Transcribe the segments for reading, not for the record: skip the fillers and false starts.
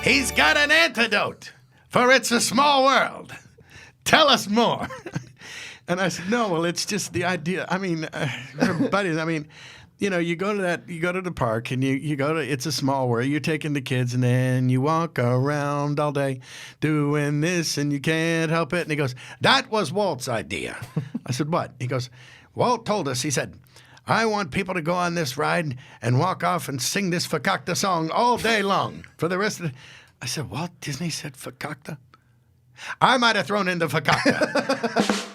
He's got an antidote, for it's a small world. Tell us more. And I said, no, well, it's just the idea. I mean, buddies, I mean, you know, you go to the park and you go to, it's a small world. You're taking the kids and then you walk around all day doing this and you can't help it. And he goes, that was Walt's idea. I said, what? He goes, Walt told us, he said, I want people to go on this ride and walk off and sing this Fakakta song all day long for the rest of the... I said, Walt Disney said Fakakta? I might have thrown in the Fakakta.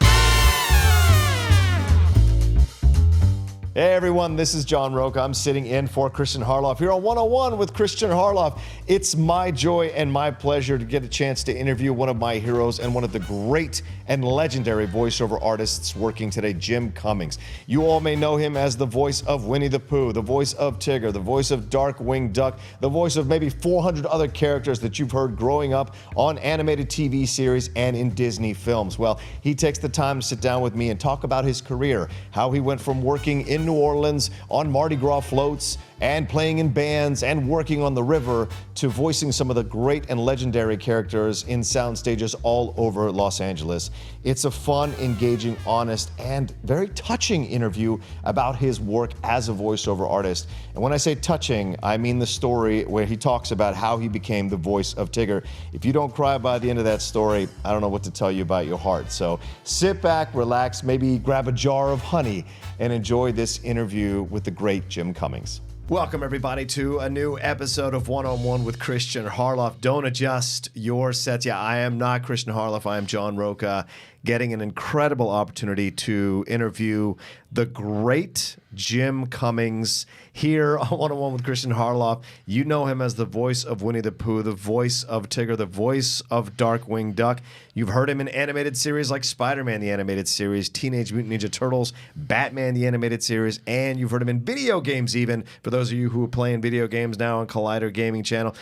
Hey everyone, this is John Rocha. I'm sitting in for Kristian Harloff here on 101 with Kristian Harloff. It's my joy and my pleasure to get a chance to interview one of my heroes and one of the great and legendary voiceover artists working today, Jim Cummings. You all may know him as the voice of Winnie the Pooh, the voice of Tigger, the voice of Darkwing Duck, the voice of maybe 400 other characters that you've heard growing up on animated TV series and in Disney films. Well, he takes the time to sit down with me and talk about his career, how he went from working in New Orleans on Mardi Gras floats and playing in bands and working on the river to voicing some of the great and legendary characters in soundstages all over Los Angeles. It's a fun, engaging, honest, and very touching interview about his work as a voiceover artist. And when I say touching, I mean the story where he talks about how he became the voice of Tigger. If you don't cry by the end of that story, I don't know what to tell you about your heart. So sit back, relax, maybe grab a jar of honey and enjoy this interview with the great Jim Cummings. Welcome, everybody, to a new episode of One-on-One with Kristian Harloff. Don't adjust your sets. Yeah, I am not Kristian Harloff. I am John Rocha, getting an incredible opportunity to interview the great Jim Cummings here on One-on-One with Kristian Harloff. You know him as the voice of Winnie the Pooh, the voice of Tigger, the voice of Darkwing Duck. You've heard him in animated series like Spider-Man, the animated series, Teenage Mutant Ninja Turtles, Batman, the animated series, and you've heard him in video games even. For those of you who are playing video games now on Collider Gaming Channel,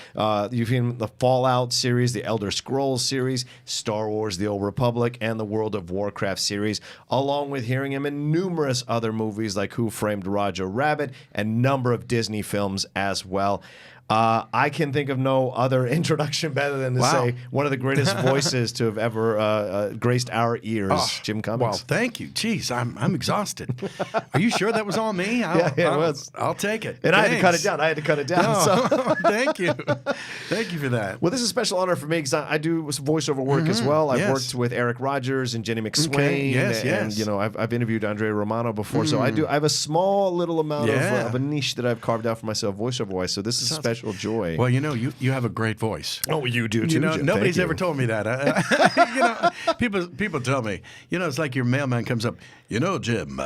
you've seen him in the Fallout series, the Elder Scrolls series, Star Wars, the Old Republic, and the World of Warcraft series, along with hearing him in numerous other movies like Who Framed Roger Rabbit and a number of Disney films as well. I can think of no other introduction better than to say one of the greatest voices to have ever graced our ears, Jim Cummings. Well, thank you. Jeez, I'm exhausted. Are you sure that was all me? It was. I'll take it. And I had to cut it down. No, So. Thank you. Thank you for that. Well, this is a special honor for me because I do voiceover work as well. I've worked with Eric Rogers and Jenny McSwain. Okay. Yes. And, you know, I've interviewed Andrea Romano before. So I have a small little amount of a niche that I've carved out for myself voiceover-wise. So this is a special joy. Well, you know, you have a great voice. Oh, you do too. You know, Jim. nobody's ever told me that. You know, people tell me. You know, it's like your mailman comes up. You know, Jim.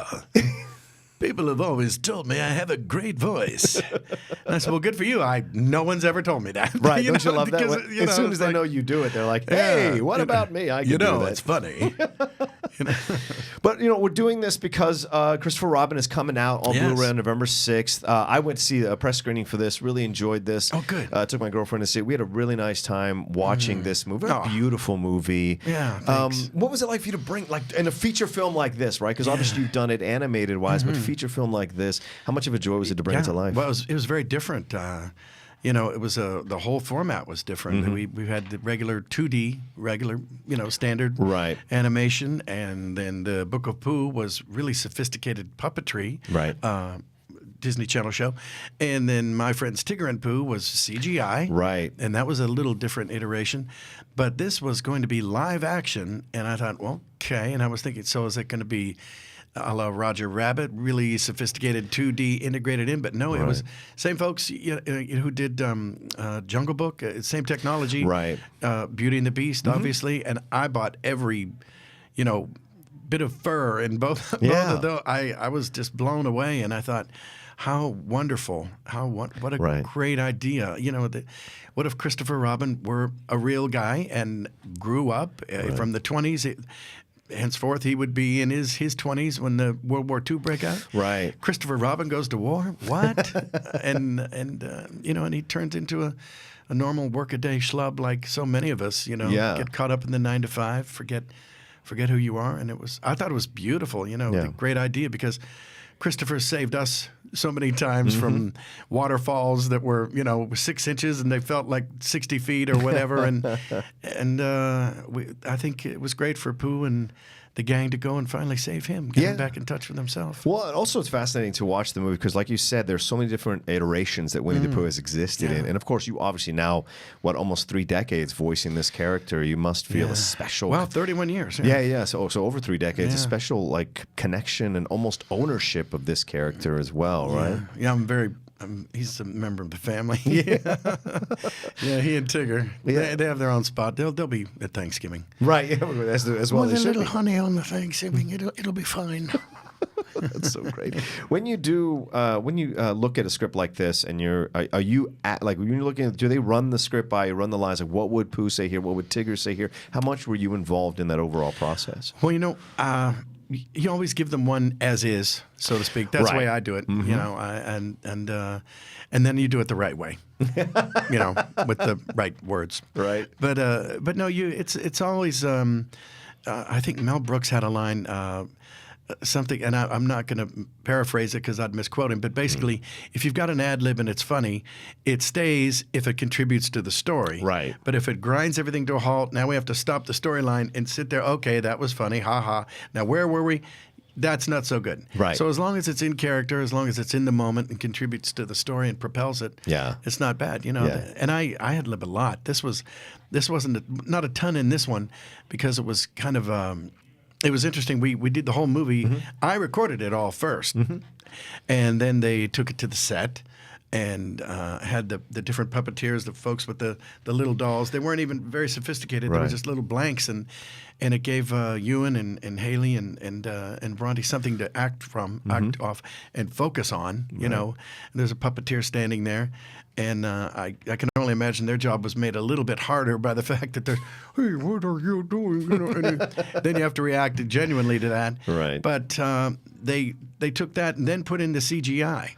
People have always told me I have a great voice. And I said, well, good for you. No one's ever told me that. Right. Don't you love that? As soon as they know you do it, they're like, hey, what about me? I can do that. It's funny. But, you know, we're doing this because Christopher Robin is coming out on Blu-ray on November 6th. I went to see a press screening for this, really enjoyed this. Oh, good. Took my girlfriend to see it. We had a really nice time watching this movie. A beautiful movie. Yeah, thanks. What was it like for you to bring, like, in a feature film like this, right? Because obviously you've done it animated-wise, but feature film like this, how much of a joy was it to bring it to life? Well, it was very different. You know, it was the whole format was different. We had the regular 2D, standard animation, and then the Book of Pooh was really sophisticated puppetry. Right. Disney Channel show. And then My Friends Tigger and Pooh was CGI. Right. And that was a little different iteration. But this was going to be live action, and I thought, well, okay. And I was thinking, so is it going to be a la Roger Rabbit, really sophisticated 2D integrated in? But no, it was same folks who did Jungle Book, same technology. Right. Beauty and the Beast, obviously. And I bought every, bit of fur in both of those. I was just blown away, and I thought, how wonderful! What a great idea! What if Christopher Robin were a real guy and grew up from the 20s? Henceforth, he would be in his 20s when the World War II break out. Right. Christopher Robin goes to war. What? and he turns into a normal workaday schlub like so many of us. Get caught up in the 9 to 5, forget who you are. And I thought it was beautiful. The great idea, because Christopher saved us so many times from waterfalls that were, 6 inches and they felt like 60 feet or whatever. And I think it was great for Pooh and the gang to go and finally save him, get him back in touch with himself. Well, and also it's fascinating to watch the movie because, like you said, there's so many different iterations that Winnie the Pooh has existed in. And, of course, you obviously now, almost 3 decades voicing this character, you must feel a special... Well, 31 years. Yeah. So over 3 decades, a special, connection and almost ownership of this character as well, right? Yeah, he's a member of the family. Yeah, he and Tigger. They have their own spot. They'll be at Thanksgiving. Right, as well. With a little honey on the Thanksgiving, it'll be fine. That's so great. When you look at a script like this, and are you when you're looking at, do they run the script by you, run the lines like what would Pooh say here, what would Tigger say here? How much were you involved in that overall process? Well, you always give them one as is, so to speak. That's the way I do it, and then you do it the right way, with the right words. Right. But no, it's always. I think Mel Brooks had a line. Something, and I'm not going to paraphrase it because I'd misquote him, but basically, if you've got an ad lib and it's funny, it stays if it contributes to the story. Right. But if it grinds everything to a halt, now we have to stop the storyline and sit there. Okay, that was funny. Ha ha. Now where were we? That's not so good. Right. So as long as it's in character, as long as it's in the moment and contributes to the story and propels it, it's not bad. And I ad lib a lot. This wasn't not a ton in this one because it was kind of. It was interesting. We did the whole movie. I recorded it all first, and then they took it to the set and had the different puppeteers, the folks with the little dolls. They weren't even very sophisticated. They were just little blanks, and it gave Ewan and Hayley and Bronte something to act off, and focus on. And there's a puppeteer standing there. And I can only imagine their job was made a little bit harder by the fact that they're, hey, what are you doing? And then you have to react genuinely to that. Right. But they took that and then put in the CGI.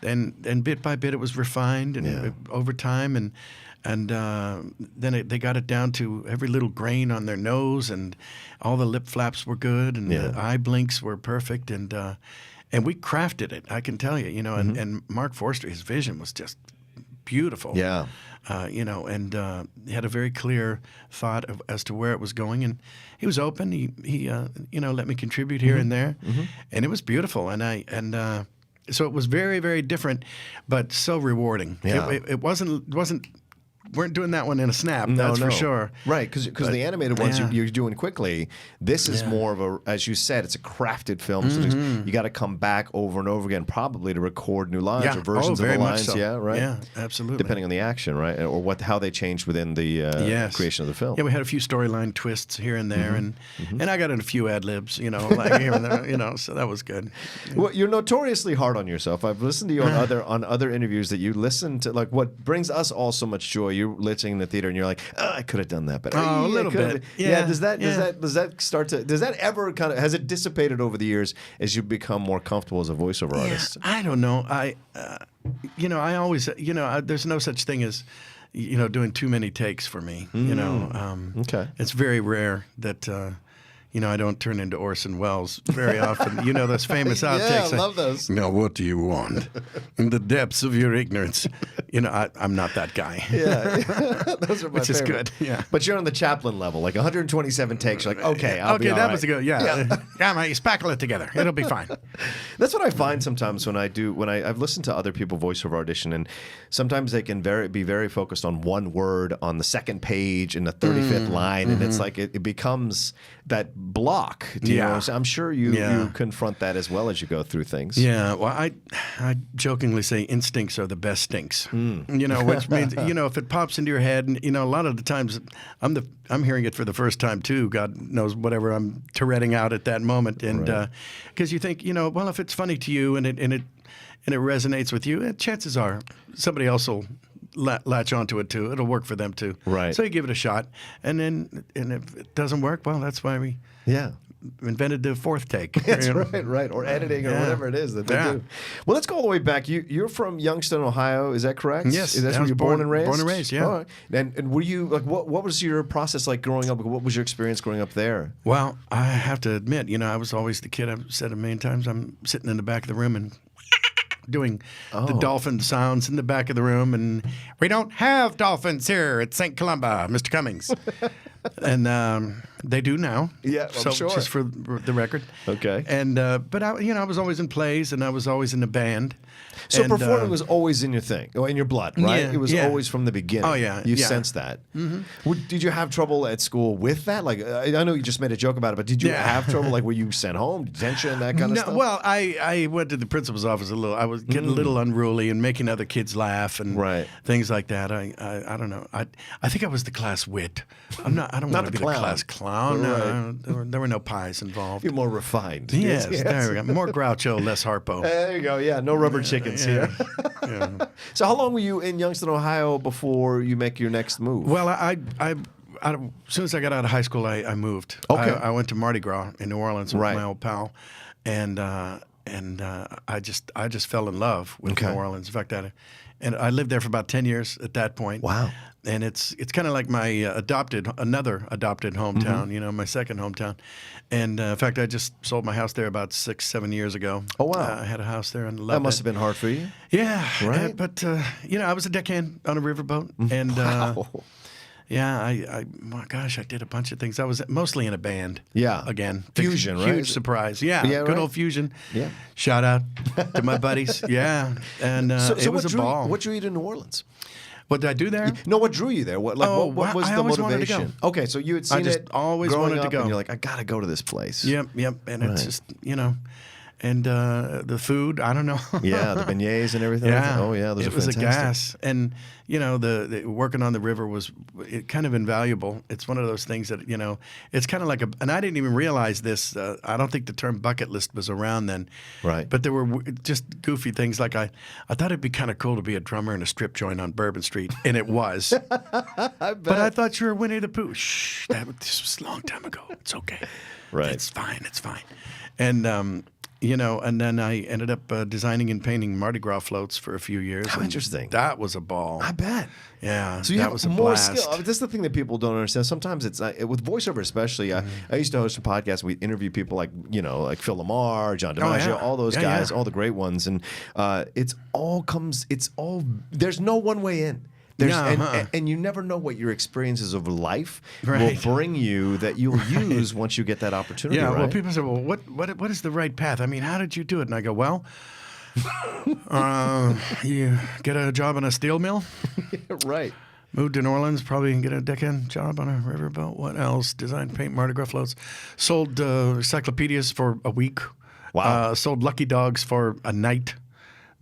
And bit by bit it was refined and over time. And then they got it down to every little grain on their nose, and all the lip flaps were good, and the eye blinks were perfect. And we crafted it, I can tell you, and Mark Forster, his vision was just beautiful. Yeah. And he had a very clear thought as to where it was going, and he was open. He let me contribute here and there, and it was beautiful. And so it was very, very different, but so rewarding. Yeah. It wasn't. Weren't doing that one in a snap, that's for sure. Right, because the animated ones you're doing quickly. This is more of a, as you said, it's a crafted film. So you got to come back over and over again, probably to record new lines or versions of the lines. So. Yeah, right. Yeah, absolutely. Depending on the action, right, or how they changed within the creation of the film. Yeah, we had a few storyline twists here and there, and I got in a few ad libs, like here and there, so that was good. Well, you're notoriously hard on yourself. I've listened to you on other interviews that you listen to, like what brings us all so much joy. You're listening in the theater and you're like, I could have done that better. Oh, a little bit. Yeah. Does that ever kind of, has it dissipated over the years as you become more comfortable as a voiceover artist? I don't know. I always, there's no such thing as, doing too many takes for me. Okay. It's very rare that. I don't turn into Orson Welles very often. Those famous outtakes. Yeah, I love those. Now, what do you want? In the depths of your ignorance. I'm not that guy. Yeah. Those are my Which favorite. is good. Yeah. But you're on the Chaplin level, like 127 takes. You're like, okay, I'll be all that right. was good. Yeah. Yeah, you spackle it together. It'll be fine. That's what I find sometimes when I've listened to other people voiceover audition, and sometimes they can be very focused on one word on the second page in the 35th line, and it's like it becomes that block. Do you know? So I'm sure you confront that as well as you go through things. Yeah. Well, I jokingly say instincts are the best stinks. Which means if it pops into your head, and a lot of the times I'm hearing it for the first time too. God knows whatever I'm Touretting out at that moment, and because you think well, if it's funny to you and it resonates with you, chances are somebody else will latch onto it too. It'll work for them too. Right. So you give it a shot, and if it doesn't work, well, that's why we invented the fourth take. That's right. Or editing or whatever it is that they do. Well, let's go all the way back. You're from Youngstown, Ohio. Is that correct? Yes. That's where you're born and raised? Born and raised, yeah. All right. And were you, like, what was your process like growing up? What was your experience growing up there? Well, I have to admit, I was always the kid. I've said it a million times. I'm sitting in the back of the room and doing the dolphin sounds in the back of the room, and we don't have dolphins here at St. Columba, Mr. Cummings. And they do now. Yeah, I'm sure. Just for the record. Okay. And but I was always in plays, and I was always in a band. So and, performing was always in your thing, in your blood, right? Yeah, it was always from the beginning. Oh, yeah. You sensed that. Mm-hmm. Did you have trouble at school with that? Like, I know you just made a joke about it, but did you have trouble? Like, were you sent home, detention, that kind of stuff? Well, I went to the principal's office a little. I was getting a little unruly and making other kids laugh and things like that. I don't know. I think I was the class wit. I don't want to be the class clown. No, there were no pies involved. You're more refined. Yes, there we go. More Groucho, less Harpo. There you go. Yeah, no rubber chickens here. So how long were you in Youngstown, Ohio before you make your next move? Well, as soon as I got out of high school, I moved. Okay. I went to Mardi Gras in New Orleans with my old pal, and I just fell in love with New Orleans. In fact, I lived there for about 10 years at that point. Wow. And it's kind of like my another adopted hometown, my second hometown. And in fact, I just sold my house there about 6-7 years ago. Oh, wow. I had a house there and loved it. That must have been hard for you. Yeah. Right. But, I was a deckhand on a riverboat. And, I did a bunch of things. I was mostly in a band. Yeah. Again. Fusion, right? Huge surprise. Yeah. Good old fusion. Yeah. Shout out to my buddies. Yeah. And it was a ball. What drew you to New Orleans? What did I do there? No, what drew you there? What was the motivation? Okay, so you had seen it always wanted to go. And you're like, I got to go to this place. Yep. And it's just, and the food, I don't know. Yeah, the beignets and everything. Yeah. Oh, yeah, those are fantastic. It was a gas. And, the working on the river was kind of invaluable. It's one of those things that, it's kind of like and I didn't even realize this. I don't think the term bucket list was around then. Right. But there were just goofy things like I thought it'd be kind of cool to be a drummer in a strip joint on Bourbon Street. And it was. But I thought you were Winnie the Pooh. Shh, this was a long time ago. It's okay. Right. It's fine. And, and then I ended up designing and painting Mardi Gras floats for a few years. How interesting. That was a ball. I bet. Yeah. So you that have was a more blast. skill. I mean, that's the thing that people don't understand. Sometimes it's with voiceover, especially. I used to host a podcast. We interview people like Phil Lamar, John DiMaggio, all those guys, all the great ones, and there's no one way in. And you never know what your experiences of life will bring you that you'll use once you get that opportunity. Yeah, right? well, people say, well, what is the right path? I mean, how did you do it? And I go, well, you get a job in a steel mill. Right. Moved to New Orleans, probably get a deckhand job on a riverboat. What else? Design, paint, Mardi Gras floats. Sold encyclopedias for a week. Wow. Sold Lucky Dogs for a night.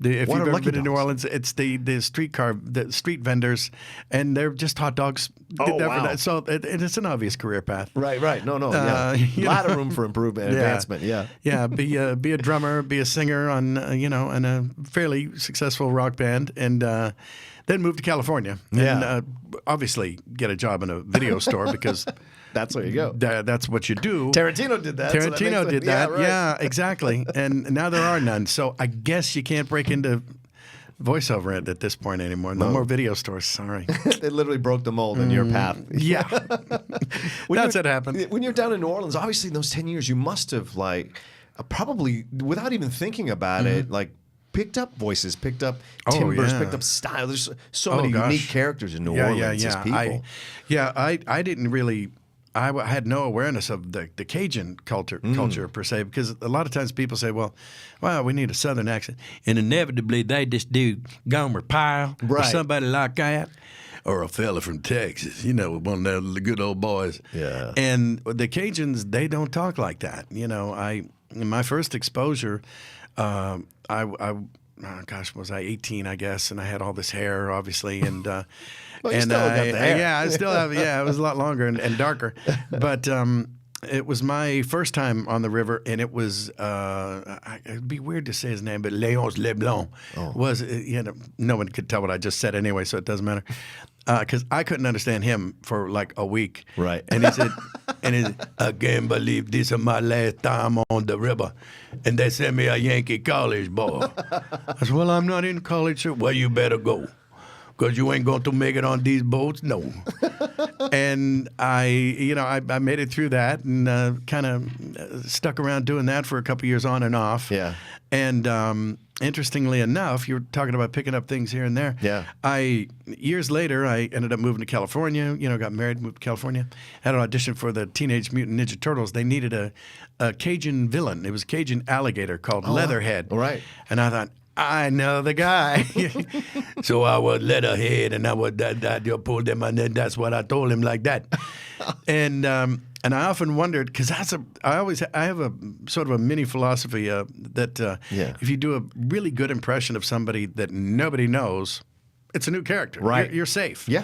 If you've ever been to New Dogs? Orleans, it's the street vendors, and they're just hot dogs. Oh, wow. So it's an obvious career path. Right. No. Yeah. A lot of room for improvement and advancement. Yeah. Yeah. Be a drummer, be a singer on in a fairly successful rock band, and then move to California. Yeah. And obviously get a job in a video store because. That's where you go. That's what you do. Tarantino did that. Tarantino did that. Yeah, right. Yeah, exactly. And now there are none. So I guess you can't break into voiceover at this point anymore. No more video stores. Sorry. They literally broke the mold in your path. Yeah. That's what happened. When you're down in New Orleans, obviously in those 10 years, you must have probably, without even thinking about it, picked up voices, picked up timbers, picked up style. There's so many unique characters in New Orleans as people. I didn't really. I had no awareness of the Cajun culture per se, because a lot of times people say, well, we need a Southern accent. And inevitably they just do Gomer Pyle or somebody like that. Or a fella from Texas, one of the good old boys. Yeah. And the Cajuns, they don't talk like that. In my first exposure, was I 18, I guess, and I had all this hair, obviously, and well, you still got the hair. Yeah, I still have. Yeah, it was a lot longer and darker, but It was my first time on the river, and it was, it'd be weird to say his name, but Léonce Leblanc was, no one could tell what I just said anyway, so it doesn't matter. Because I couldn't understand him for like a week. Right. And he said, I can't believe this is my last time on the river. And they sent me a Yankee college boy. I said, well, I'm not in college, sir. Well, you better go. Because you ain't going to make it on these boats, no. And I made it through that and kind of stuck around doing that for a couple years on and off. Yeah. And interestingly enough, you were talking about picking up things here and there. Yeah. Years later, I ended up moving to California. Got married, moved to California. Had an audition for the Teenage Mutant Ninja Turtles. They needed a Cajun villain. It was a Cajun alligator called Leatherhead. All right. And I thought, I know the guy. So I was Leatherhead, and I would that pulled him, and then that's what I told him like that. And I often wondered, because I have a sort of a mini philosophy that if you do a really good impression of somebody that nobody knows, it's a new character. Right. You're safe. Yeah.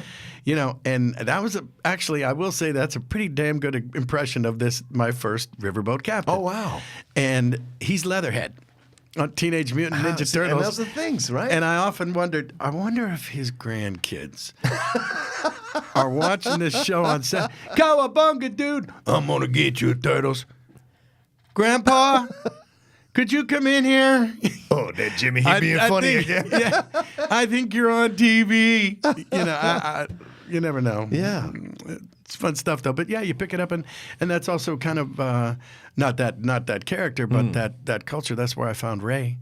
And that was actually, I will say that's a pretty damn good impression of my first riverboat captain. Oh, wow. And he's Leatherhead on Teenage Mutant Ninja Turtles. And those are the things, right? And I often wondered, I wonder if his grandkids are watching this show on set. Cowabunga, dude. I'm going to get you, Turtles. Grandpa, could you come in here? Oh, that Jimmy, he being funny again. Yeah, I think you're on TV. You never know. Yeah. It's fun stuff, though. But yeah, you pick it up, and that's also kind of not that character, but that culture. That's where I found Ray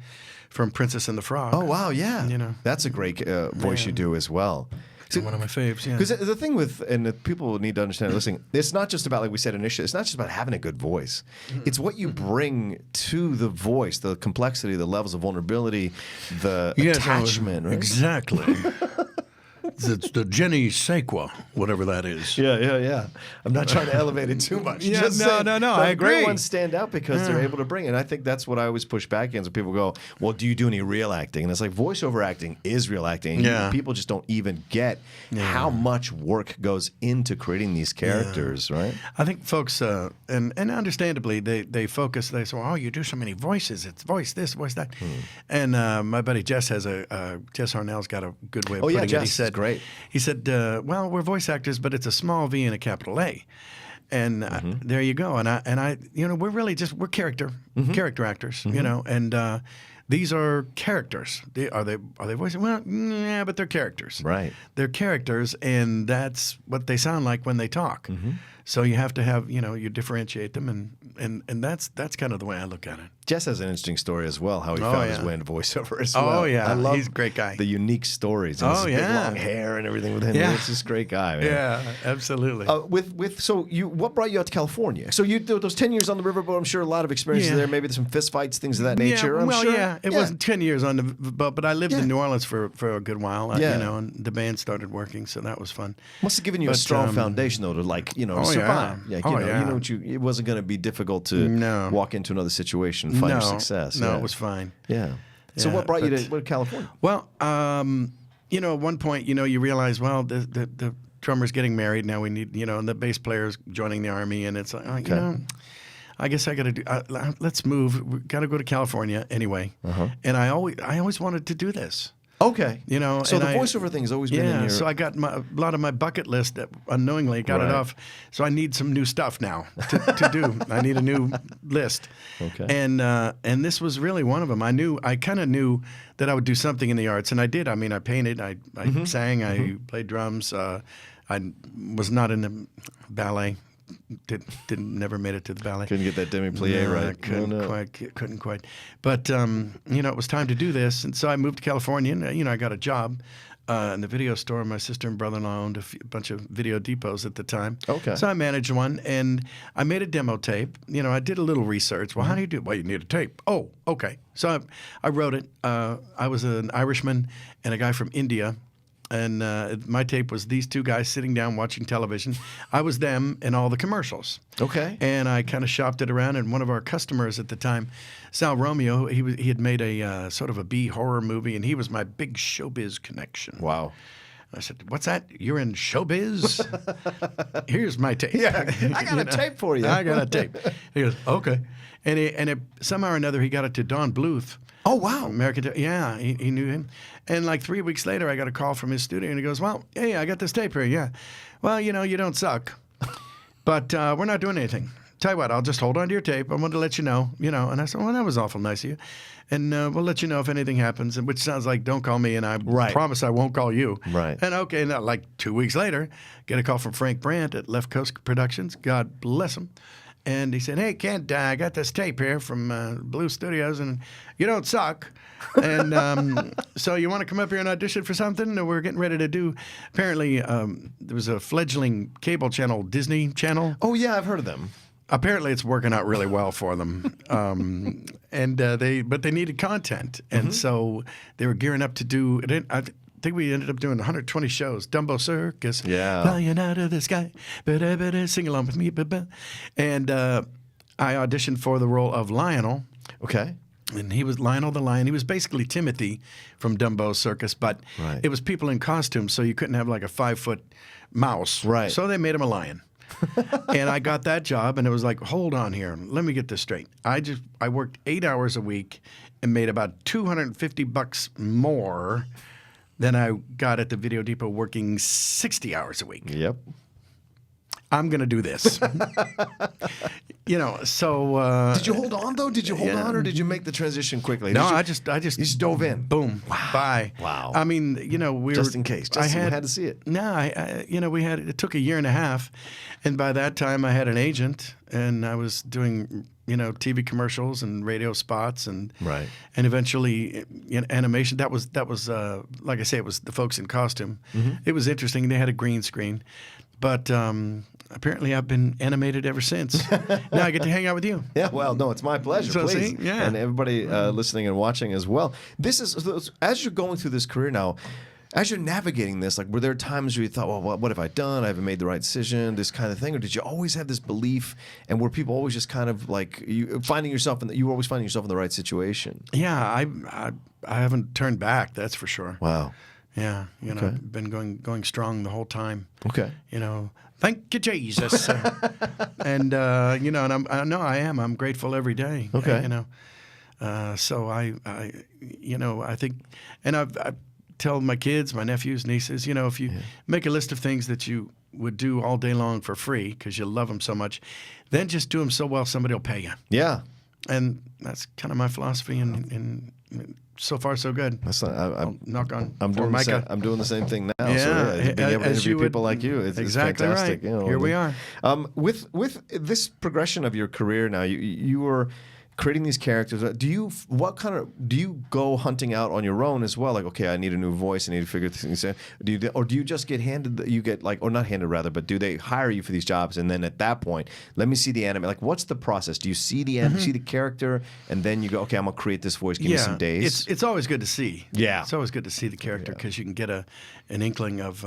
from Princess and the Frog. Oh wow, yeah. That's a great voice you do as well. So, one of my faves, yeah. Because the thing with, and the people need to understand listening, it's not just about, like we said initially, it's not just about having a good voice. It's what you bring to the voice, the complexity, the levels of vulnerability, the attachment, right? Exactly. It's the Jenny Sequa, whatever that is. Yeah. I'm not trying to elevate it too much. Yeah, just saying, no. I agree. Great ones stand out because they're able to bring it. And I think that's what I always push back against when people go, well, do you do any real acting? And it's like voiceover acting is real acting. Yeah. People just don't even get how much work goes into creating these characters, right? I think folks, and understandably, they focus, they say, oh, you do so many voices. It's voice this, voice that. And my buddy Jess Jess Harnell's got a good way of putting it. Jess, he said, great. He said, well, we're voice actors, but it's a small V and a capital A. And there you go. And I, we're really we're character actors, and these are characters. Are they voices? Well, yeah, but they're characters. Right. They're characters, and that's what they sound like when they talk. So you have to have, you differentiate them, and that's kind of the way I look at it. Jess has an interesting story as well, how he found his way into voiceover as well. Oh, yeah. I love He's a great guy. the unique stories. And his big long hair and everything with him. Yeah. He's just a great guy, man. Yeah, absolutely. What brought you out to California? So you did those 10 years on the riverboat. I'm sure a lot of experiences there. Maybe there's some fist fights, things of that nature. It wasn't 10 years on the boat, but I lived in New Orleans for a good while. And the band started working, so that was fun. Must have given you a strong foundation, though, to survive. It wasn't going to be difficult to walk into another situation and find your success. No, it was fine. Yeah. So what brought you to California? Well, at one point, you realize, well, the drummer's getting married. Now we need, and the bass player's joining the Army. And it's like, I guess I got to do, let's move. We got to go to California anyway. And I always wanted to do this. Okay. So the voiceover thing has always been in your... so I got a lot of my bucket list that unknowingly got it off. So I need some new stuff now to do. I need a new list. Okay. And this was really one of them. I kind of knew that I would do something in the arts, and I did. I mean, I painted, I sang, I played drums. I was not in the ballet. Never made it to the ballet. Couldn't get that demi-plie right. I couldn't quite. But it was time to do this, and so I moved to California. And, I got a job in the video store. My sister and brother-in-law owned a bunch of video depots at the time. Okay. So I managed one, and I made a demo tape. I did a little research. Well, how do you do it? Well, you need a tape. Oh, okay. So I wrote it. I was an Irishman and a guy from India. And my tape was these two guys sitting down watching television. I was them in all the commercials. Okay. And I kind of shopped it around. And one of our customers at the time, Sal Romeo, he had made a sort of a B horror movie, and he was my big showbiz connection. Wow. I said, "What's that? You're in showbiz? Here's my tape." Yeah, I got a tape for you. I got a tape. He goes, "Okay," and somehow or another he got it to Don Bluth. Oh, wow. American, yeah, he knew him. And like 3 weeks later, I got a call from his studio, and he goes, "Well, hey, I got this tape here, yeah. Well, you know, you don't suck, but we're not doing anything. Tell you what, I'll just hold on to your tape. I wanted to let you know, you know." And I said, "Well, that was awful nice of you. And we'll let you know if anything happens," which sounds like don't call me, and I promise I won't call you. Right. And okay, now like 2 weeks later, get a call from Frank Brandt at Left Coast Productions. God bless him. And he said, "Hey, Kent, I got this tape here from Blue Studios, and you don't suck. And so you want to come up here and audition for something? We're getting ready to do." Apparently, there was a fledgling cable channel, Disney Channel. Oh, yeah, I've heard of them. Apparently, it's working out really well for them. But they needed content, and so they were gearing up to do. I think we ended up doing 120 shows. Dumbo Circus, flying out of the sky, sing along with me, and I auditioned for the role of Lionel. Okay. And he was Lionel the Lion. He was basically Timothy from Dumbo Circus, but it was people in costume, so you couldn't have like a 5-foot mouse. Right. So they made him a lion. And I got that job, and it was like, hold on here, let me get this straight. I worked 8 hours a week and made about $250 more than I got at the Video Depot working 60 hours a week. Yep. I'm going to do this. You know, so... did you hold on, though? Did you hold on, or did you make the transition quickly? No, you I just you just dove in. Boom. Wow. Bye. Wow. I mean, you know, we just were... in case. Just you had to see it. No, it took a year and a half. And by that time, I had an agent, and I was doing, you know, TV commercials and radio spots and eventually animation. That was like I say, it was the folks in costume. It was interesting. They had a green screen. But apparently I've been animated ever since. Now I get to hang out with you. Yeah, well, no, it's my pleasure, So, please. see? Yeah. And everybody listening and watching as well. This is, as you're going through this career now, as you're navigating this, like, were there times where you thought, well, what have I done? I haven't made the right decision, this kind of thing? Or did you always have this belief, and were people always just kind of like, you were always finding yourself in the right situation? Yeah, I haven't turned back, that's for sure. Wow. Yeah, you know, I've been going strong the whole time. Okay. You know, thank you, Jesus. And you know, and I'm grateful every day. Okay. You know, so I you know, I think, and I tell my kids, my nephews, nieces, you know, if you make a list of things that you would do all day long for free because you love them so much, then just do them so well somebody will pay you. Yeah. And that's kind of my philosophy, and so far so good. That's not, I'll knock on. I'm doing the same thing now. Yeah, so being able to interview people like you, it's exactly fantastic. Right. You know, here we are. With this progression of your career now, you were creating these characters. Do you go hunting out on your own as well? Like, okay, I need a new voice. I need to figure things out. Do you just get handed? Or not handed rather, but do they hire you for these jobs? And then at that point, let me see the anime. Like, what's the process? Do you see the anime, see the character, and then you go, okay, I'm gonna create this voice. Give me some days. It's always good to see. Yeah, it's always good to see the character because you can get an inkling of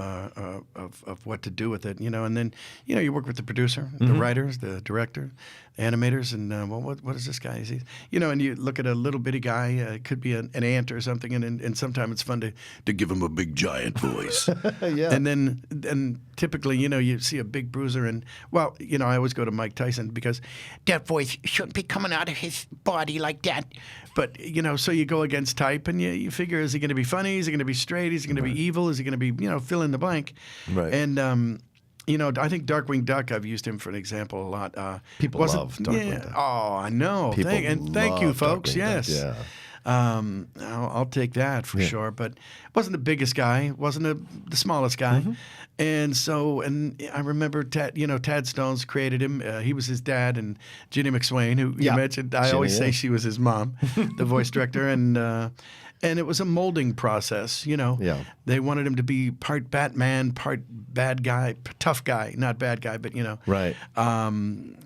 what to do with it. You know, and then you work with the producer, the writers, the director, the animators, and what is this guy? And you look at a little bitty guy. It could be an ant or something, and sometimes it's fun to give him a big giant voice. Yeah. And then typically, you see a big bruiser, and I always go to Mike Tyson because that voice shouldn't be coming out of his body like that. But so you go against type, and you figure, is he going to be funny? Is he going to be straight? Is he going to be evil? Is he going to be fill in the blank? Right. And I think Darkwing Duck, I've used him for an example a lot. People love Darkwing Duck. Oh, I know. Thank you, folks. Darkwing yes. Duck, yeah. I'll take that for sure. But wasn't the biggest guy, wasn't the smallest guy. And I remember Tad Stones created him. He was his dad, and Ginny McSwain, who you mentioned. I always say she was his mom, the voice director. And it was a molding process, Yeah. They wanted him to be part Batman, part bad guy, tough guy, not bad guy, but Right. And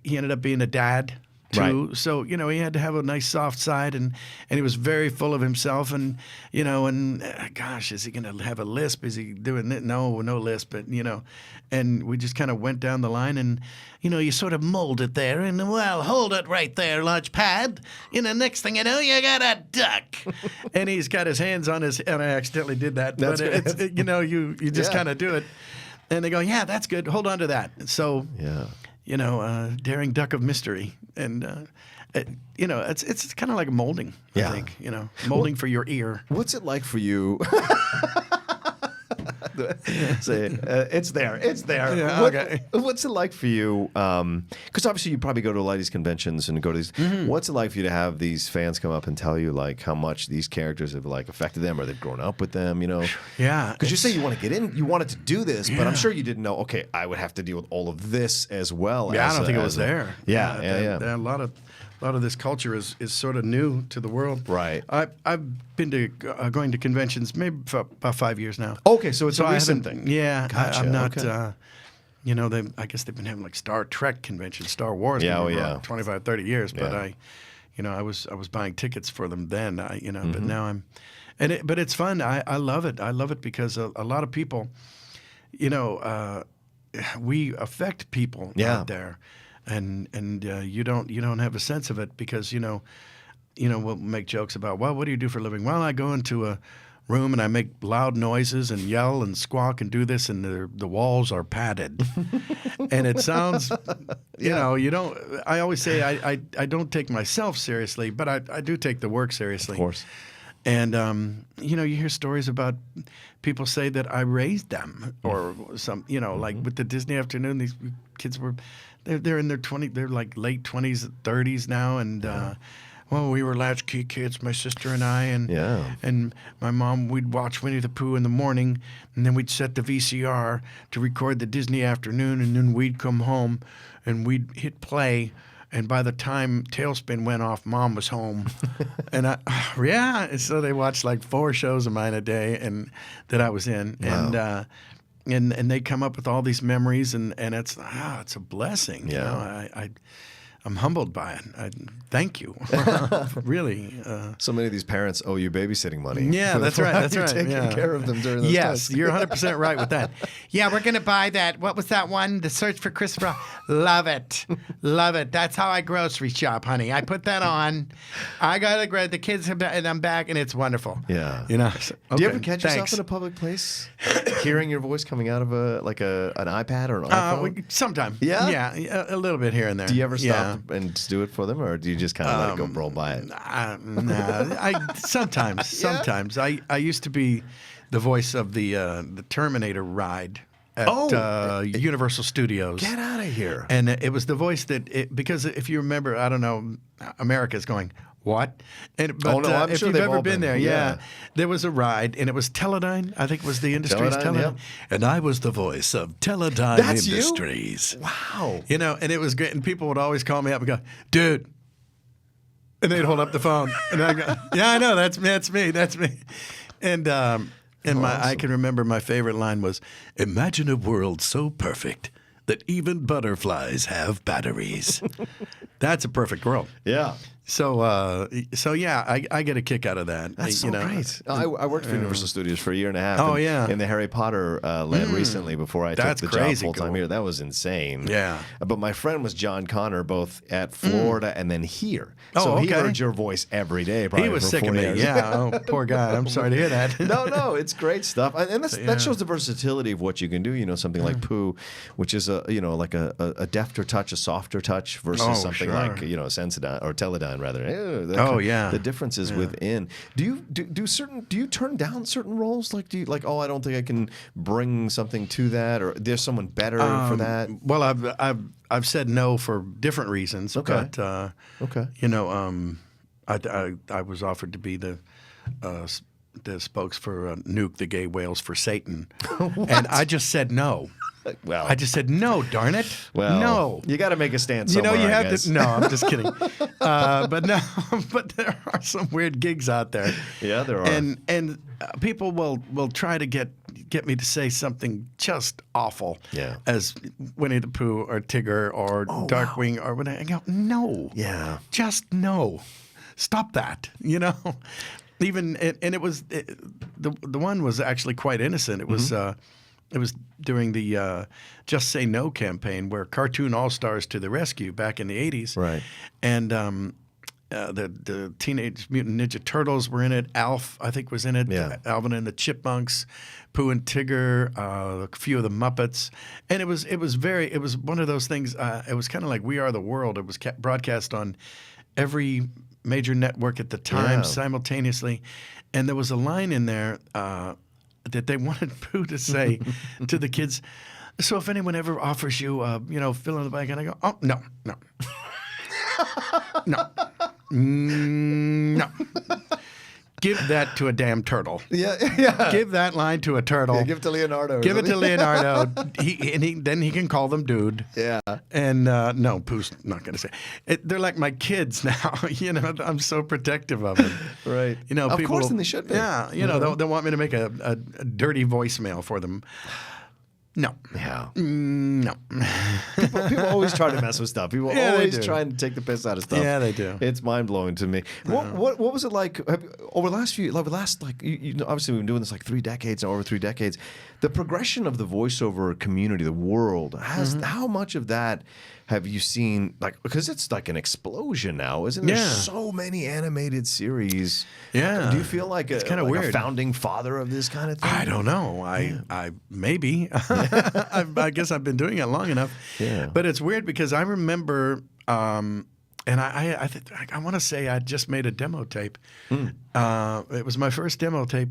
he ended up being a dad. too. Right. So, he had to have a nice soft side, and he was very full of himself, and, gosh, is he going to have a lisp? Is he doing it? No lisp, but, and we just kind of went down the line, and, you sort of mold it there, and, well, hold it right there, launch pad. Next thing you know, you got a duck. And he's got his hands on his, and I accidentally did that. That's but good. You just kind of do it. And they go, yeah, that's good. Hold on to that. So, daring duck of mystery. And, it's kind of like molding, I think, molding for your ear. What's it like for you? It's there. Yeah, okay. What's it like for you? Because obviously you probably go to a lot of these conventions and go to these. Mm-hmm. What's it like for you to have these fans come up and tell you like how much these characters have like affected them, or they've grown up with them? Yeah. Because you say you want to get in, you wanted to do this, but I'm sure you didn't know. Okay, I would have to deal with all of this as well. Yeah, I don't think it was there. Yeah. A lot of this culture is sort of new to the world. Right. I've been to going to conventions maybe for about 5 years now. Okay, so it's a I recent haven't- thing. Yeah, Gotcha, I'm not. okay. I guess they've been having like Star Trek conventions, Star Wars. Yeah, maybe oh, for yeah. 25, 30 years. But Yeah. I was buying tickets for them then. But Mm-hmm. now I'm, but it's fun. I love it. I love it because a lot of people, we affect people out there. And you don't have a sense of it because we'll make jokes about, well, what do you do for a living? Well, I go into a room and I make loud noises and yell and squawk and do this, and the walls are padded. And it sounds, you don't. I always say I don't take myself seriously, but I do take the work seriously. Of course. And you hear stories about people say that I raised them, or some, like with the Disney Afternoon, these kids were. They're in their they're like late 20s, 30s now, and well, we were latchkey kids, my sister and I, and my mom. We'd watch Winnie the Pooh in the morning, and then we'd set the VCR to record the Disney Afternoon, and then we'd come home, and we'd hit play, and by the time Tailspin went off, Mom was home, and and so they watched like 4 shows of mine a day, and that I was in, Wow. and they come up with all these memories, and it's a blessing. Yeah. I'm humbled by it. I thank you, really. So many of these parents owe you babysitting money. Yeah, that's right. That's You're right. taking care of them during those Yes, times. you're 100% right with that. Yeah, we're gonna buy that. What was that one? The Search for Christopher. Love it, love it. That's how I grocery shop, honey. I put that on. I gotta grab the kids, and I'm back, and it's wonderful. Yeah. So, Do you okay, ever catch thanks. yourself in a public place, hearing your voice coming out of an iPad or an iPhone? Sometime. Yeah? Yeah, a little bit here and there. Do you ever Yeah. stop and just do it for them, or do you just kind of let it go roll by it? Sometimes. I used to be the voice of the Terminator ride at Universal Studios. Get out of here. And it was the voice because if you remember, I don't know, America's going, what? But I'm if sure you've they've ever all been there, yeah. there was a ride, and it was Teledyne. I think it was the industry's Teledyne, Teledyne. And I was the voice of Teledyne That's you? Industries. Wow. And it was great. And people would always call me up and go, dude. And they'd hold up the phone. And I go, yeah, I know, that's me. And I can remember my favorite line was, imagine a world so perfect that even butterflies have batteries. That's a perfect world. Yeah. So yeah, I get a kick out of that. That's so great. I worked for Universal Studios for a year and a half. Oh, yeah. In the Harry Potter land recently before I took That's the job crazy full time cool. here. That was insane. Yeah. But my friend was John Connor, both at Florida and then here. Oh, so he okay. heard your voice every day. Probably He was for sick of 40 me. hours. Yeah. Oh, poor guy. I'm sorry to hear that. No, it's great stuff, and that shows the versatility of what you can do. Something like Pooh, which is like a defter touch, a softer touch versus something sure. like Sensodyne or Teledyne rather. Yeah. The differences within. Do you turn down certain roles? Like I don't think I can bring something to that, or there's someone better for that. Well, I've said no for different reasons. Okay. But Okay. I was offered to be the spokes for Nuke the Gay Whales for Satan, and I just said no. Well, I just said no. Darn it. well, no. You got to make a stand You somewhere. know, you I have guess. to. No, I'm just kidding. But no, but there are some weird gigs out there. Yeah, there are. And people will try to get get me to say something just awful Yeah. as Winnie the Pooh or Tigger or Darkwing or whatever. I go, no. Yeah. Just no. Stop that, you know? Even, and it was, the one was actually quite innocent. It was, it was during the Just Say No campaign where cartoon all-stars to the rescue back in the 80s. Right. And the Teenage Mutant Ninja Turtles were in it. Alf, I think, was in it. Yeah. Alvin and the Chipmunks, Pooh and Tigger, a few of the Muppets. And it was one of those things. It was kind of like We Are the World. It was broadcast on every major network at the time simultaneously. And there was a line in there that they wanted Pooh to say to the kids. So if anyone ever offers you, fill in the blank, and I go, oh, no. No. No. Give that to a damn turtle. Yeah. Give that line to a turtle. Yeah, give it to Leonardo. Give it to Leonardo. Then he can call them dude. Yeah. And no, Pooh's not going to say it. They're like my kids now. I'm so protective of them. Right. People, of course, and they should be. Yeah. They'll want me to make a dirty voicemail for them. No. Yeah. No. People always try to mess with stuff. People always try to take the piss out of stuff. Yeah, they do. It's mind blowing to me. What was it like over the last few? Obviously we've been doing this like 3 decades, over 3 decades. The progression of the voiceover community, the world, has how much of that have you seen? Like, because it's like an explosion now, isn't there? Yeah. So many animated series. Yeah. Do you feel like it's kind of like weird, a founding father of this kind of thing? I don't know. I maybe. I guess I've been doing it long enough. Yeah. But it's weird because I remember, and I want to say I just made a demo tape. It was my first demo tape,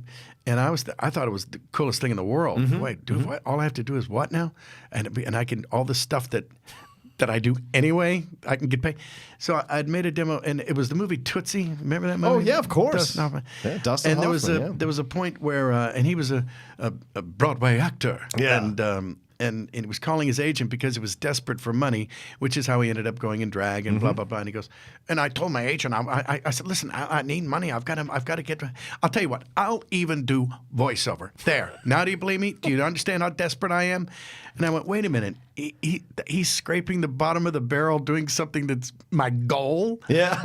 and I thought it was the coolest thing in the world. Wait, what? All I have to do is what now? And I can all this stuff that I do anyway, I can get paid. So I'd made a demo, and it was the movie Tootsie. Remember that movie? Oh yeah, of course. Dustin Hoffman. Yeah, Dustin and Hoffman, there was a point where, and he was a Broadway actor. Yeah. And he was calling his agent because he was desperate for money, which is how he ended up going in drag and blah blah blah. And he goes, and I told my agent, I said, listen, I need money. I've got to get. I'll tell you what, I'll even do voiceover. There. Now do you believe me? Do you understand how desperate I am? And I went, wait a minute. He's scraping the bottom of the barrel, doing something that's my goal. Yeah.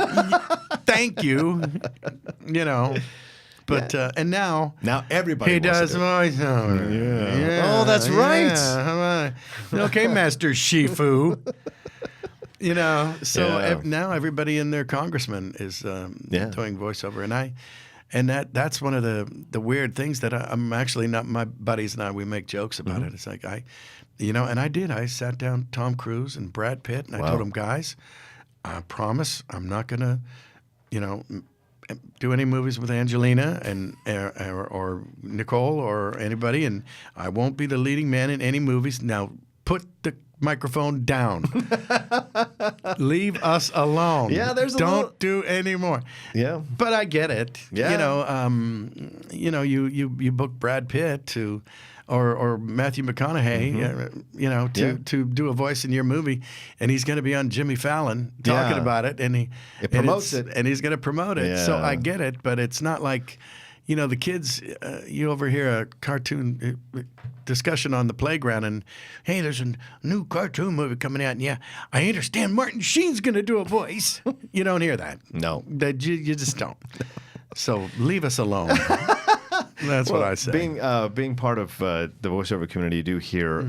Thank you. But and now everybody he wants does to do voiceover. Yeah. Oh, that's right. Yeah. Okay, Master Shifu. So now everybody and their congressman is doing voiceover, and that's one of the weird things that I'm actually not. My buddies and I, we make jokes about it. It's like and I did. I sat down Tom Cruise and Brad Pitt, and I told them, guys, I promise I'm not gonna, do any movies with Angelina and or Nicole or anybody, and I won't be the leading man in any movies. Now put the microphone down. Leave us alone. Yeah, don't do any more. Yeah, but I get it. Yeah. You book Brad Pitt to. Or Matthew McConaughey, to do a voice in your movie, and he's going to be on Jimmy Fallon talking about it, and it promotes it, and he's going to promote it. Yeah. So I get it, but it's not like, the kids. You overhear a cartoon discussion on the playground, and hey, there's a new cartoon movie coming out, and I understand Martin Sheen's going to do a voice. You don't hear that. No, you just don't. So leave us alone. That's what I say. Being part of the voiceover community, you do hear,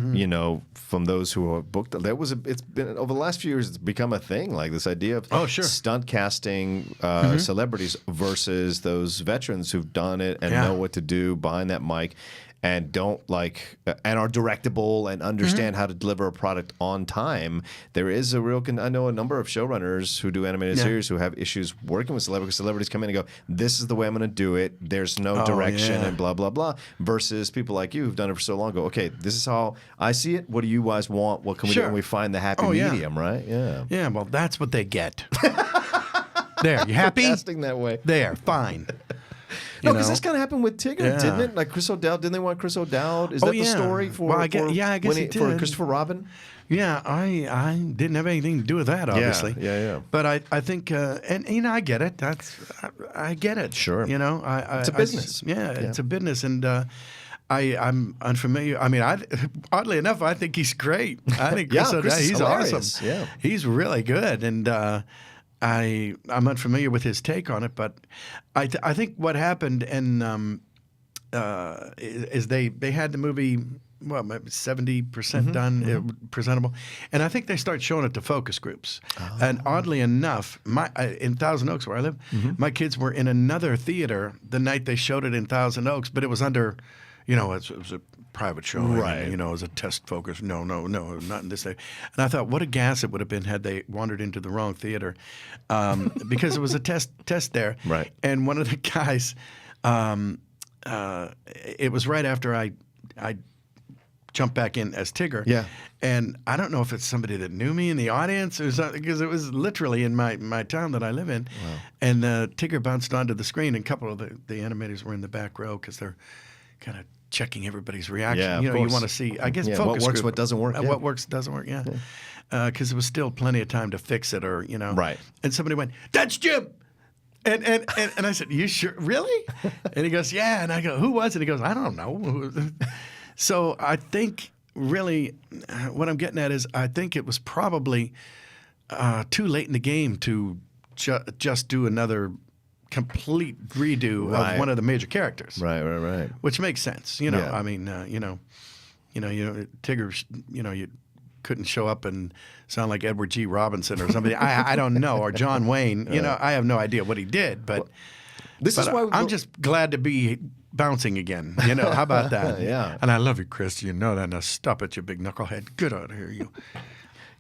from those who are booked. It's been over the last few years. It's become a thing, like this idea of stunt casting celebrities versus those veterans who've done it and know what to do behind that mic. And and are directable and understand how to deliver a product on time. There is a real. I know a number of showrunners who do animated series who have issues working with celebrities. Celebrities come in and go, "This is the way I'm going to do it. There's no direction and blah blah blah." Versus people like you who've done it for so long. Go, okay, this is how I see it. What do you guys want? What can we do? And we find the happy medium, right? Yeah. Yeah. Well, that's what they get. There, you happy? Casting that way. There, fine. No, because this kind of happened with Tigger, didn't it? Like Chris O'Dowd, didn't they want Chris O'Dowd? Is that the story for? Well, I guess he did. For Christopher Robin. Yeah, I didn't have anything to do with that, obviously. Yeah. But I think, and I get it. I get it. Sure. It's a business. It's a business, and I'm unfamiliar. I mean, oddly enough, I think he's great. I think Yeah, Chris Chris is he's hilarious. awesome. Yeah. He's really good, and I'm unfamiliar with his take on it. But I think what happened is they had the movie. Well, maybe 70% done, presentable, and I think they start showing it to focus groups. Oh. And oddly enough, in Thousand Oaks, where I live, my kids were in another theater the night they showed it in Thousand Oaks, but it was under, it was a private showing, Right. and, it was a test focus. No, not in this day. And I thought, what a gas it would have been had they wandered into the wrong theater, because it was a test there. Right. And one of the guys, it was right after I jumped back in as Tigger. Yeah. And I don't know if it's somebody that knew me in the audience or something, because it was literally in my town that I live in. Wow. And Tigger bounced onto the screen, and a couple of the animators were in the back row because they're kind of checking everybody's reaction. Yeah, of you course. want to see, I guess, Yeah, focus what works, group. what doesn't work. Yeah. What works, doesn't work, yeah. Because there was still plenty of time to fix it or, Right. And somebody went, "That's Jim!" And I said, "You sure? Really?" And he goes, "Yeah." And I go, "Who was it?" He goes, "I don't know." So I think really what I'm getting at is I think it was probably too late in the game to just do another complete redo Right. of one of the major characters. Right. Which makes sense. Yeah. I mean, Tigger, you couldn't show up and sound like Edward G. Robinson or somebody. I don't know, or John Wayne. I have no idea what he did, but Is why I'm just glad to be bouncing again. How about that? Yeah. And I love you, Chris. You know that. Now stop it, you big knucklehead. Get out of here, you.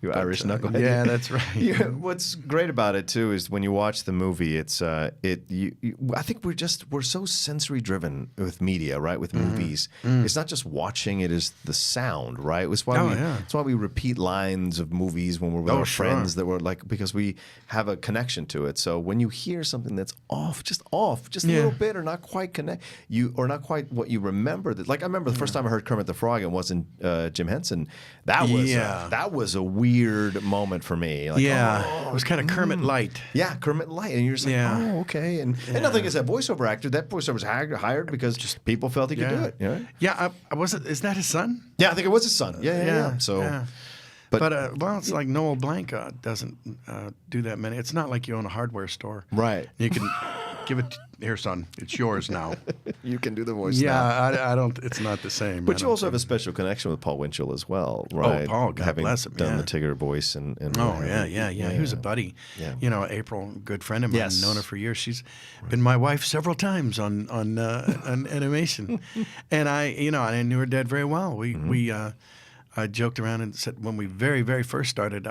You Irish knucklehead. Yeah, that's right. What's great about it too is when you watch the movie, it's I think we're so sensory driven with media, right? With movies, it's not just watching; it is the sound, right? It's why it's why we repeat lines of movies when we're with our friends that were like, because we have a connection to it. So when you hear something that's off, just a little bit, or not quite or not quite what you remember. Like I remember the first time I heard Kermit the Frog, and it wasn't Jim Henson. That was a weird moment for me. Like, it was kind of Kermit Light. Yeah, Kermit Light, and you're just like, oh, okay. And nothing as a voiceover actor. That voiceover was hired because just people felt he could do it. Yeah, is that his son? Yeah, I think it was his son. Yeah. So, but it's like Noel Blanc doesn't do that many. It's not like you own a hardware store, right? You can give it here, son. It's yours now. You can do the voice. Yeah, now. I don't. It's not the same. But you also have a special connection with Paul Winchell as well, right? Oh, Paul, God bless him. Done the Tigger voice and yeah. He was a buddy. Yeah. April, good friend of mine. Yes. Known her for years. She's been my wife several times on animation, and I knew her dad very well. I joked around and said when we very, very first started,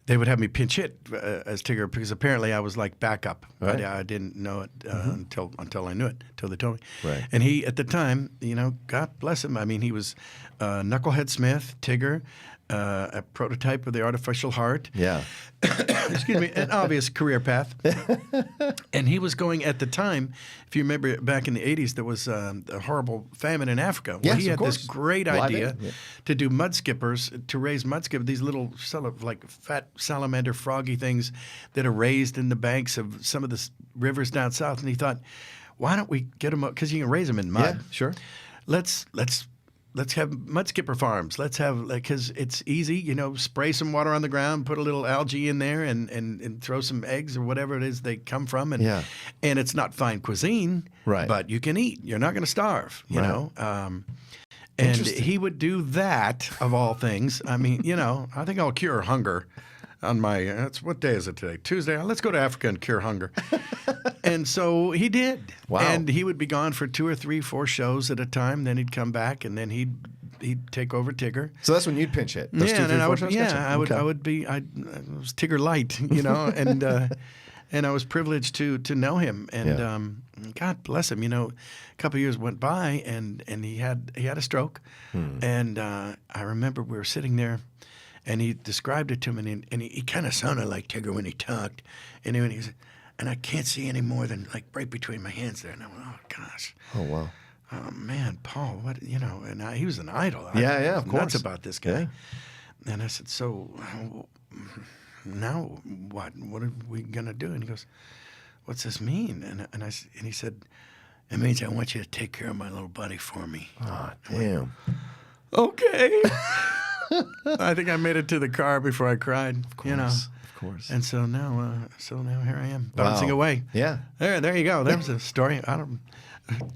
they would have me pinch hit as Tigger because apparently I was like backup. Right. I didn't know it until I knew it, until they told me. Right. And he, at the time, God bless him. I mean, he was Knucklehead Smith, Tigger, a prototype of the artificial heart. Yeah. Excuse me, an obvious career path. And he was going at the time, if you remember back in the 80s, there was a horrible famine in Africa. Well, Yes, he of had course. this great Live idea in, yeah. to do mud skippers, to raise mud skippers, these little like fat salamander froggy things that are raised in the banks of some of the rivers down south. And he thought, why don't we get them up? Because you can raise them in mud. Yeah, sure. Let's have mud skipper farms. Let's have, because it's easy, spray some water on the ground, put a little algae in there, and throw some eggs or whatever it is they come from, and it's not fine cuisine, right? But you can eat. You're not going to starve, you know. And he would do that of all things. I mean, I think I'll cure hunger. On my, what day is it today? Tuesday. Let's go to Africa and cure hunger. And so he did. Wow. And he would be gone for 2 or 3, 4 shows at a time. Then he'd come back, and then he'd take over Tigger. So that's when you'd pinch hit. Those 2, 3, 4 shows? I was Tigger Light, and I was privileged to know him. And God bless him. A couple of years went by, and he had a stroke. And I remember we were sitting there. And he described it to me, and he kind of sounded like Tigger when he talked. And he said, and I can't see any more than like right between my hands there. And I went, oh, gosh. Oh, wow. Oh, man, Paul, what, and he was an idol. Yeah, of course. Nuts about this guy. Yeah. And I said, so now what? What are we going to do? And he goes, what's this mean? And he said, It means I want you to take care of my little buddy for me. Oh, damn. Okay. I think I made it to the car before I cried. Of course, of course. And so now here I am, bouncing away. Yeah. There you go. There's a story.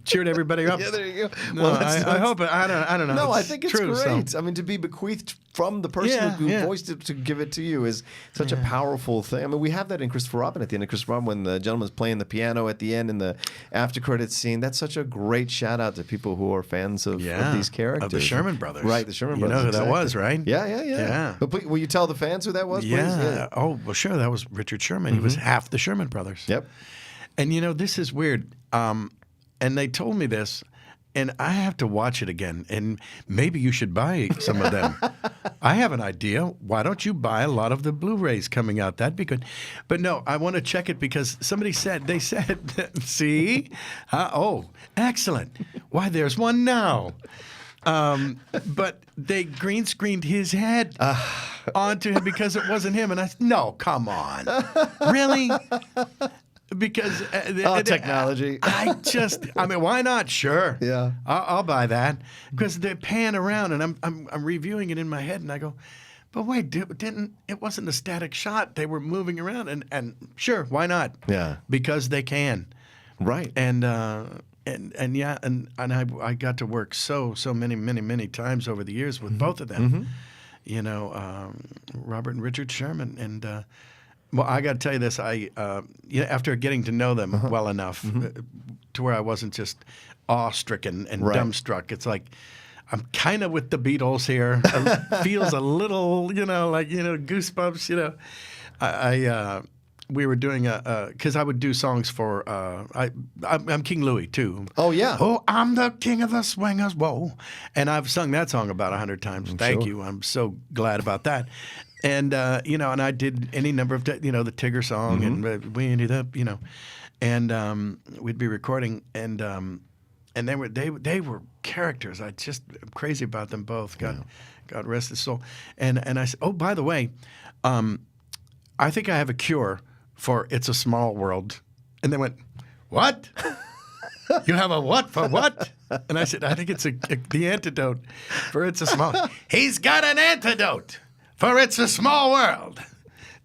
Cheered everybody up. Yeah, there you go. No, I hope it. I don't know. No, I think it's true, great. So. I mean, to be bequeathed from the person who voiced it to give it to you is such a powerful thing. I mean, we have that in Christopher Robin at the end of Christopher Robin when the gentleman's playing the piano at the end in the after credits scene. That's such a great shout out to people who are fans of these characters. Of the Sherman Brothers. Right, the Sherman Brothers. You know who that was, right? Yeah. But will you tell the fans who that was, please? Yeah. Oh, well, sure. That was Richard Sherman. He was half the Sherman Brothers. Yep. And, this is weird. And they told me this, and I have to watch it again. And maybe you should buy some of them. I have an idea. Why don't you buy a lot of the Blu-rays coming out? That'd be good. But no, I want to check it because they said, see? Oh, excellent. Why, there's one now. But they green screened his head onto him because it wasn't him. And I said, no, come on. Really? Because technology. I mean, why not? Sure. Yeah. I'll buy that because they pan around and I'm reviewing it in my head and I go, but wait, it wasn't a static shot. They were moving around and sure, why not? Yeah. Because they can. Right. And I got to work so many times over the years with both of them. Robert and Richard Sherman and. Well, I got to tell you this. After getting to know them well enough to where I wasn't just awe-stricken and dumbstruck, it's like I'm kind of with the Beatles here. It feels a little, goosebumps. We were doing because I would do songs for I'm King Louie too. Oh yeah. Oh, I'm the king of the swingers. Whoa, and I've sung that song about 100 times. Thank you. I'm so glad about that. And and I did any number of the Tigger song and Winnie the and we'd be recording and they were characters. I'm crazy about them both. God rest his soul. And I said, oh, by the way, I think I have a cure for It's a Small World. And they went, what? You have a what for what? And I said, I think it's the antidote for It's a Small. He's got an antidote. For It's a Small World.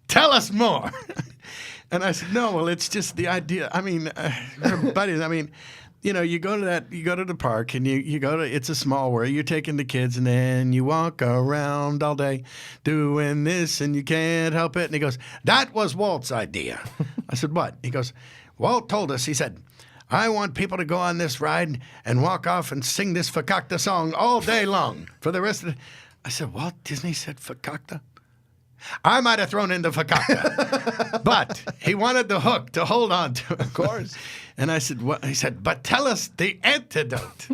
Tell us more. And I said, no, well, it's just the idea. I mean, buddies, you go to the park and you go to It's a Small World. You're taking the kids and then you walk around all day doing this and you can't help it. And he goes, that was Walt's idea. I said, what? He goes, Walt told us, he said, I want people to go on this ride and walk off and sing this Fakakta song all day long for the rest of the... I said, Walt Disney said Fakakta? I might have thrown in the Fakakta, but he wanted the hook to hold on to. Of course. And I said, what? He said, but tell us the antidote.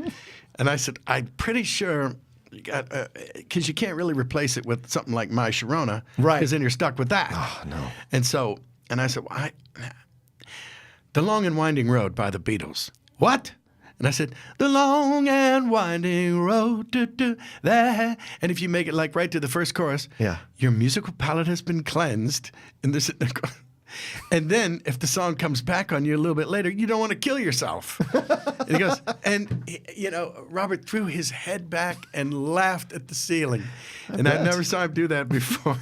And I said, I'm pretty sure, because you can't really replace it with something like My Sharona. Right. Because then you're stuck with that. Oh, no. And I said, well, The Long and Winding Road by the Beatles. What? And I said, the long and winding road to that. And if you make it like right to the first chorus, your musical palate has been cleansed. And then if the song comes back on you a little bit later, you don't want to kill yourself. And he goes, Robert threw his head back and laughed at the ceiling. And I never saw him do that before.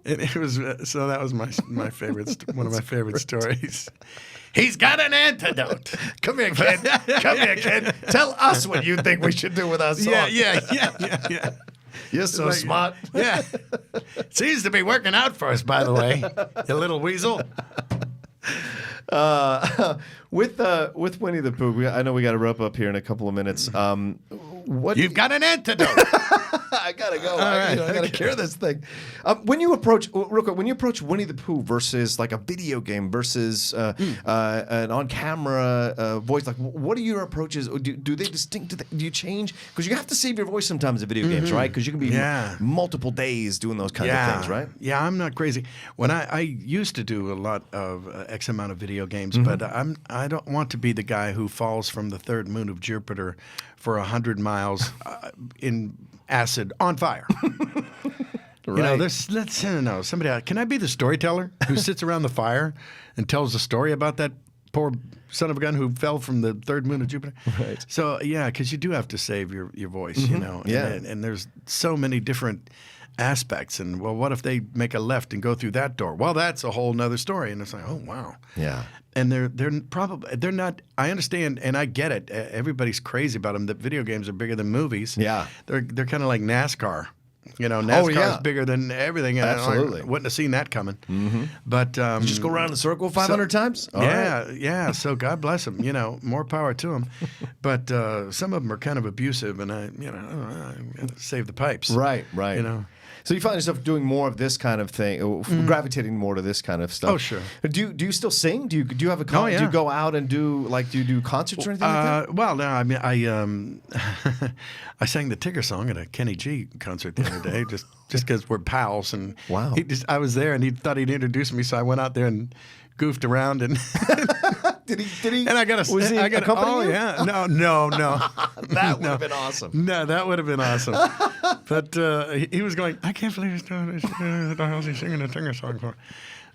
And it was, so that was my favorite, one of my favorite stories. He's got an antidote. Come here, kid. Come here, kid. Tell us what you think we should do with our song. Yeah. You're so smart. Yeah. Seems to be working out for us, by the way. You little weasel. With Winnie the Pooh, I know we got to wrap up here in a couple of minutes. You've got an antidote. I gotta go. I gotta cure this thing. When you approach Winnie the Pooh versus like a video game versus an on-camera voice, like what are your approaches? Do they do you change? Because you have to save your voice sometimes in video games, right? Because you can be multiple days doing those kinds of things, right? Yeah, I'm not crazy. When I used to do a lot of X amount of video games, but I don't want to be the guy who falls from the third moon of Jupiter for 100 miles in acid on fire. Somebody. Can I be the storyteller who sits around the fire and tells the story about that poor son of a gun who fell from the third moon of Jupiter. Right. So yeah, because you do have to save your voice, you know. Yeah. And there's so many different aspects. And well, what if they make a left and go through that door? Well, that's a whole nother story. And it's like, oh wow. Yeah. And they're not. I understand and I get it. Everybody's crazy about them. That video games are bigger than movies. Yeah. They're kind of like NASCAR. You know, NASCAR's bigger than everything. And Absolutely. I wouldn't have seen that coming. But You just go around in a circle 500 times? All right. Yeah. So God bless them. You know, more power to them. But some of them are kind of abusive, and I gotta save the pipes. Right. You know. So you find yourself doing more of this kind of thing, gravitating more to this kind of stuff. Oh, sure. Do you still sing? Do you have a concert? yeah. Do you go out and do you do concerts or anything like that? Well, no. I mean, I sang the Tigger song at a Kenny G concert the other day, just because we're pals. And Wow. I was there, and he thought he'd introduce me, so I went out there and goofed around and. Did he? And I got to. Was he accompanying you? Yeah. No. That would have been awesome. No, that would have been awesome. But he was going, I can't believe he's doing this. What the hell is he singing a Tigger song for?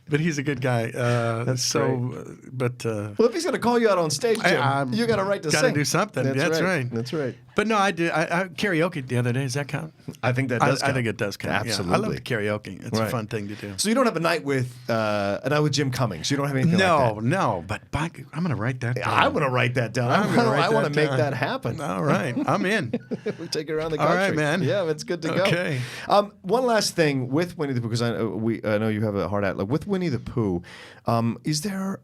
But he's a good guy. That's great. But well, if he's going to call you out on stage, Jim, you got a right to sing. Got to do something. That's right. That's right. But no, I did. I karaoke the other day. Does that count? I think that does count. I think it does count. Absolutely. Yeah. I love karaoke. It's a fun thing to do. So you don't have a night with Jim Cummings. You don't have anything like that. No. But I'm going to write that down. I want to write that down. I want to make that happen. All right. I'm in. We take it around the country. All right, man. Yeah, it's good to go. Okay. One last thing with Winnie the Pooh, because I know you have a hard outlook. With Winnie the Pooh, is there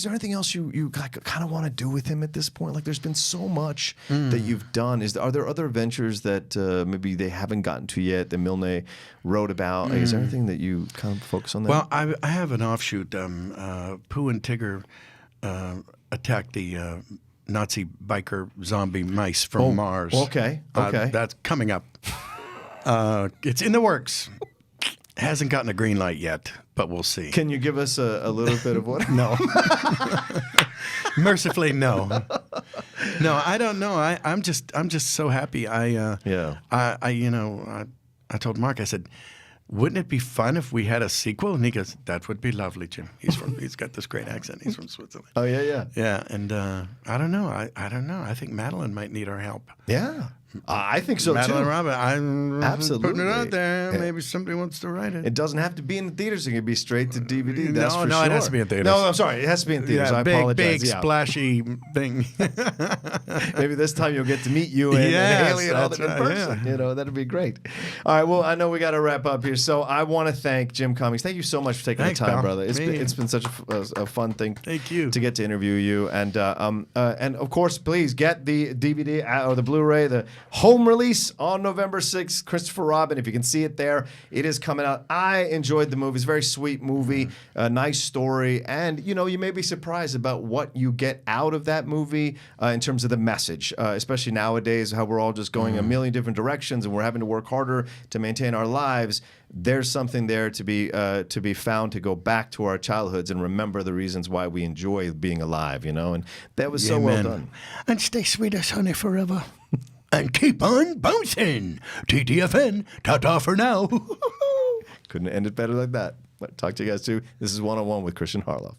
anything else you kind of want to do with him at this point? Like, there's been so much that you've done. Are there other ventures that maybe they haven't gotten to yet that Milne wrote about? Like, is there anything that you kind of focus on there? Well, I have an offshoot. Pooh and Tigger attack the Nazi biker zombie mice from Mars. Okay. That's coming up. It's in the works. Hasn't gotten a green light yet, but we'll see. Can you give us a little bit of what? No. Mercifully, no. No, I don't know. I'm just so happy. I told Mark, I said, wouldn't it be fun if we had a sequel? And he goes, that would be lovely, Jim. He's got this great accent. He's from Switzerland. Oh, yeah. Yeah, and I don't know. I don't know. I think Madeline might need our help. Yeah. I think so, Madeline too. Robert, I'm Absolutely. putting it out there. Maybe somebody wants to write it. It doesn't have to be in the theaters. It can be straight to DVD. No, That's for no, sure. it has to be in theaters. No, I'm sorry. It has to be in theaters. Yeah, I apologize. Big, splashy thing. Maybe this time you'll get to meet you and Hayley and all that in person. Yeah. You know, that'd be great. All right. Well, I know we got to wrap up here. So I want to thank Jim Cummings. Thank you so much for taking the time, pal. brother. It's been such a fun thing. Thank you. To get to interview you. And of course, please get the DVD or the Blu-ray, the home release on November 6th, Christopher Robin. If you can see it there, it is coming out. I enjoyed the movie. It's a very sweet movie, a nice story, and you may be surprised about what you get out of that movie in terms of the message, especially nowadays, how we're all just going a million different directions and we're having to work harder to maintain our lives. There's something there to be found, to go back to our childhoods and remember the reasons why we enjoy being alive, and that was so well done. And stay sweet as honey forever. And keep on bouncing. TTFN. Ta-ta for now. Couldn't end it better like that. Talk to you guys too. This is 101 with Kristian Harloff.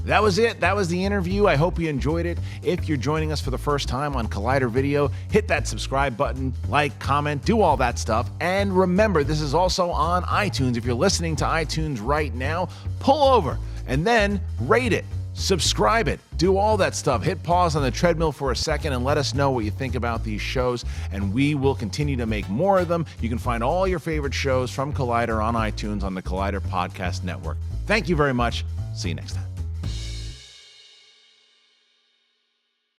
That was it. That was the interview. I hope you enjoyed it. If you're joining us for the first time on Collider Video, hit that subscribe button, like, comment, do all that stuff. And remember, this is also on iTunes. If you're listening to iTunes right now, pull over and then rate it. Subscribe it, do all that stuff. Hit pause on the treadmill for a second and let us know what you think about these shows, and we will continue to make more of them. You can find all your favorite shows from Collider on iTunes on the Collider Podcast Network. Thank you very much. See you next time.